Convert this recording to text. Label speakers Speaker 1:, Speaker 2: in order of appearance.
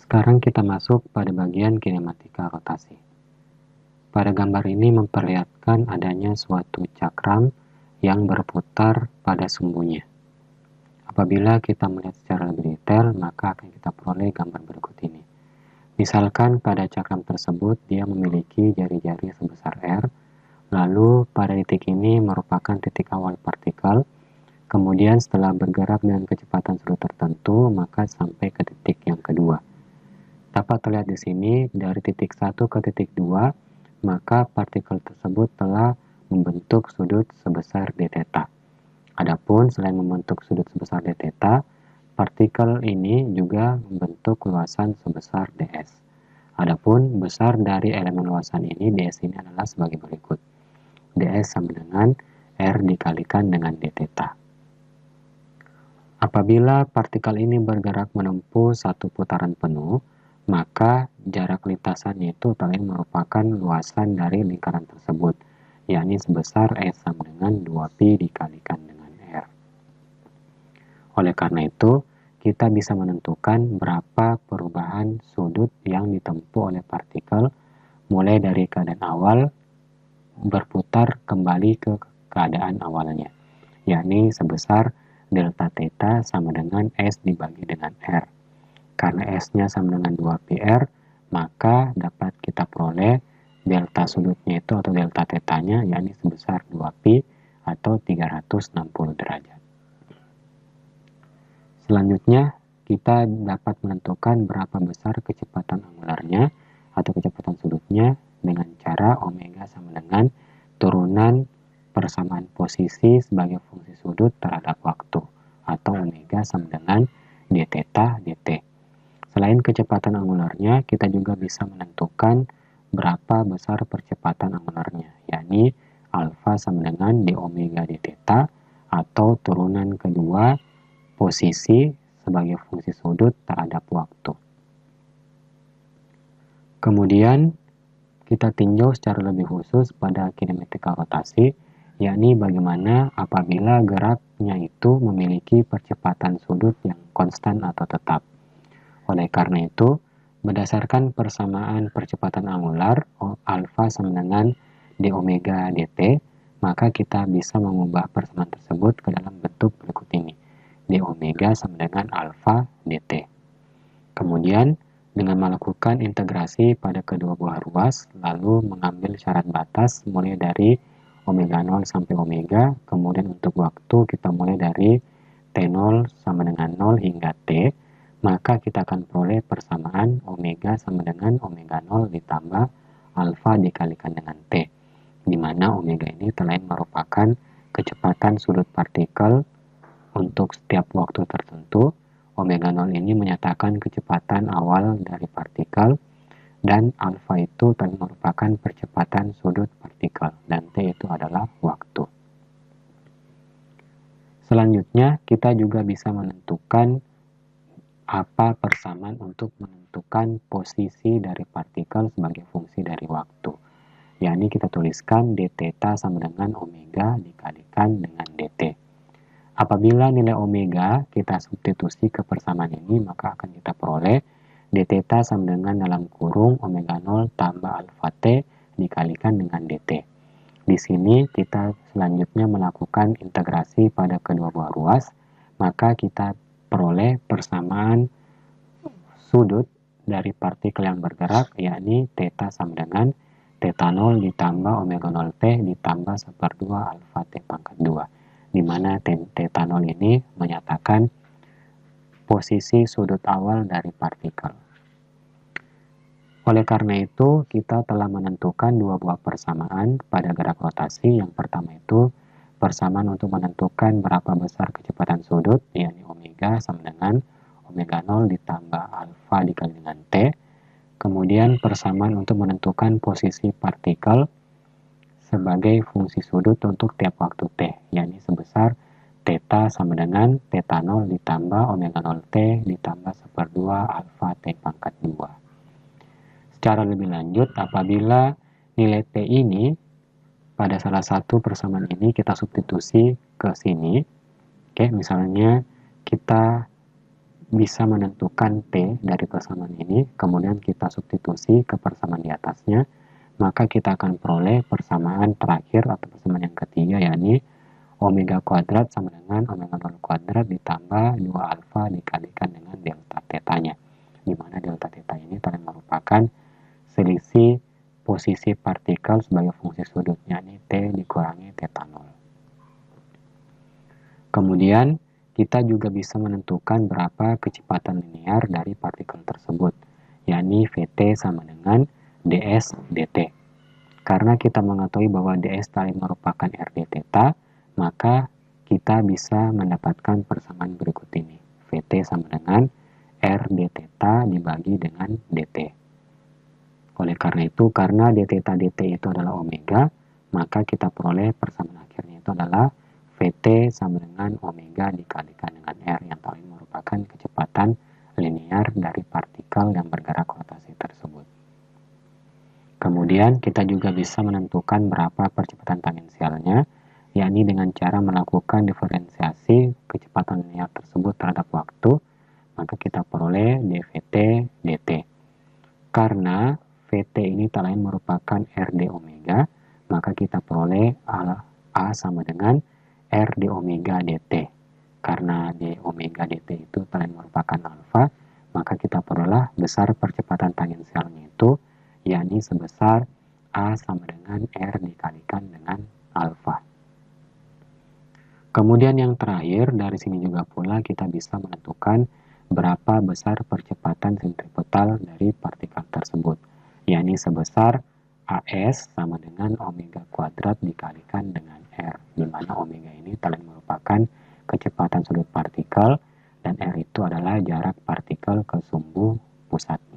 Speaker 1: Sekarang kita masuk pada bagian kinematika rotasi. Pada gambar ini memperlihatkan adanya suatu cakram yang berputar pada sumbunya. Apabila kita melihat secara lebih detail, maka akan kita peroleh gambar berikut ini. Misalkan pada cakram tersebut dia memiliki jari-jari sebesar R, lalu pada titik ini merupakan titik awal partikel, kemudian setelah bergerak dengan kecepatan sudut tertentu, maka sampai ke titik yang kedua. Dapat terlihat di sini dari titik 1 ke titik 2, maka partikel tersebut telah membentuk sudut sebesar d theta. Adapun selain membentuk sudut sebesar d theta, partikel ini juga membentuk luasan sebesar ds. Adapun besar dari elemen luasan ini, ds ini adalah sebagai berikut. ds sama dengan r dikalikan dengan d theta. Apabila partikel ini bergerak menempuh satu putaran penuh, maka jarak lintasannya itu telah merupakan luasan dari lingkaran tersebut, yakni sebesar S sama dengan 2pi dikalikan dengan R. Oleh karena itu, kita bisa menentukan berapa perubahan sudut yang ditempuh oleh partikel mulai dari keadaan awal berputar kembali ke keadaan awalnya, yakni sebesar delta theta sama dengan S dibagi dengan R. Karena S-nya sama dengan 2πr, maka dapat kita peroleh delta sudutnya itu atau delta theta-nya yakni sebesar 2pi atau 360 derajat. Selanjutnya, kita dapat menentukan berapa besar kecepatan angularnya atau kecepatan sudutnya dengan cara omega sama dengan turunan persamaan posisi sebagai fungsi sudut terhadap waktu atau omega sama dengan d theta dt. Selain kecepatan angularnya, kita juga bisa menentukan berapa besar percepatan angularnya, yakni alfa sama dengan d omega d theta atau turunan kedua posisi sebagai fungsi sudut terhadap waktu. Kemudian, kita tinjau secara lebih khusus pada kinematika rotasi, yakni bagaimana apabila geraknya itu memiliki percepatan sudut yang konstan atau tetap. Oleh karena itu, berdasarkan persamaan percepatan angular alfa sama dengan d omega dt, maka kita bisa mengubah persamaan tersebut ke dalam bentuk berikut ini. d omega sama dengan alfa dt. Kemudian, dengan melakukan integrasi pada kedua buah ruas, lalu mengambil syarat batas mulai dari omega 0 sampai omega, kemudian untuk waktu kita mulai dari t0 sama dengan 0 hingga t, maka kita akan peroleh persamaan omega sama dengan omega 0 ditambah alfa dikalikan dengan t, di mana omega ini telah merupakan kecepatan sudut partikel untuk setiap waktu tertentu. Omega 0 ini menyatakan kecepatan awal dari partikel, dan alfa itu telah merupakan percepatan sudut partikel, dan t itu adalah waktu. Selanjutnya, kita juga bisa menentukan apa persamaan untuk menentukan posisi dari partikel sebagai fungsi dari waktu. Yakni kita tuliskan d theta sama dengan omega dikalikan dengan dt. Apabila nilai omega kita substitusi ke persamaan ini, maka akan kita peroleh d theta sama dengan dalam kurung omega 0 tambah alfa t dikalikan dengan dt. Di sini kita selanjutnya melakukan integrasi pada kedua buah ruas, maka kita peroleh persamaan sudut dari partikel yang bergerak, yakni theta sama dengan theta 0 ditambah omega 0 t ditambah 1/2 alfa t pangkat 2, di mana theta 0 ini menyatakan posisi sudut awal dari partikel. Oleh karena itu, kita telah menentukan dua buah persamaan pada gerak rotasi. Yang pertama itu persamaan untuk menentukan berapa besar kecepatan sudut, yakni omega sama dengan omega 0 ditambah alfa dikali dengan t. Kemudian persamaan untuk menentukan posisi partikel sebagai fungsi sudut untuk tiap waktu t, yakni sebesar theta sama dengan theta 0 ditambah omega 0 t ditambah 1/2 alfa t pangkat 2. Secara lebih lanjut, apabila nilai t ini pada salah satu persamaan ini kita substitusi ke sini, oke, misalnya kita bisa menentukan T dari persamaan ini, kemudian kita substitusi ke persamaan di atasnya, maka kita akan peroleh persamaan terakhir atau persamaan yang ketiga, yakni omega kuadrat sama dengan omega 0 kuadrat ditambah 2 alfa dikalikan dengan delta tetanya, di mana delta theta ini telah merupakan selisih posisi partikel sebagai fungsi sudut, yakni T dikurangi theta 0. Kemudian, kita juga bisa menentukan berapa kecepatan linear dari partikel tersebut, yakni Vt sama dengan ds dt. Karena kita mengetahui bahwa ds tadi merupakan rd theta, maka kita bisa mendapatkan persamaan berikut ini. Vt sama dengan rd theta dibagi dengan dt. Oleh karena itu, karena d theta dt itu adalah omega, maka kita peroleh persamaan akhirnya itu adalah Vt sama dengan omega dikalikan dengan R yang tadi merupakan kecepatan linear dari partikel yang bergerak rotasi tersebut. Kemudian kita juga bisa menentukan berapa percepatan tangensialnya, yakni dengan cara melakukan diferensiasi kecepatan linear tersebut terhadap waktu, maka kita peroleh dvt dt. Karena Vt ini tak lain merupakan Rd omega, maka kita peroleh A sama dengan R d omega dt. Karena d omega dt itu tak lain merupakan alfa, maka kita peroleh besar percepatan tangensialnya itu, yakni sebesar A sama dengan R dikalikan dengan alfa. Kemudian yang terakhir, dari sini juga pula kita bisa menentukan berapa besar percepatan sentripetal dari partikel tersebut, yakni sebesar AS sama dengan omega kuadrat dikalikan dengan R, di mana omega ini telah merupakan kecepatan sudut partikel dan R itu adalah jarak partikel ke sumbu pusatnya.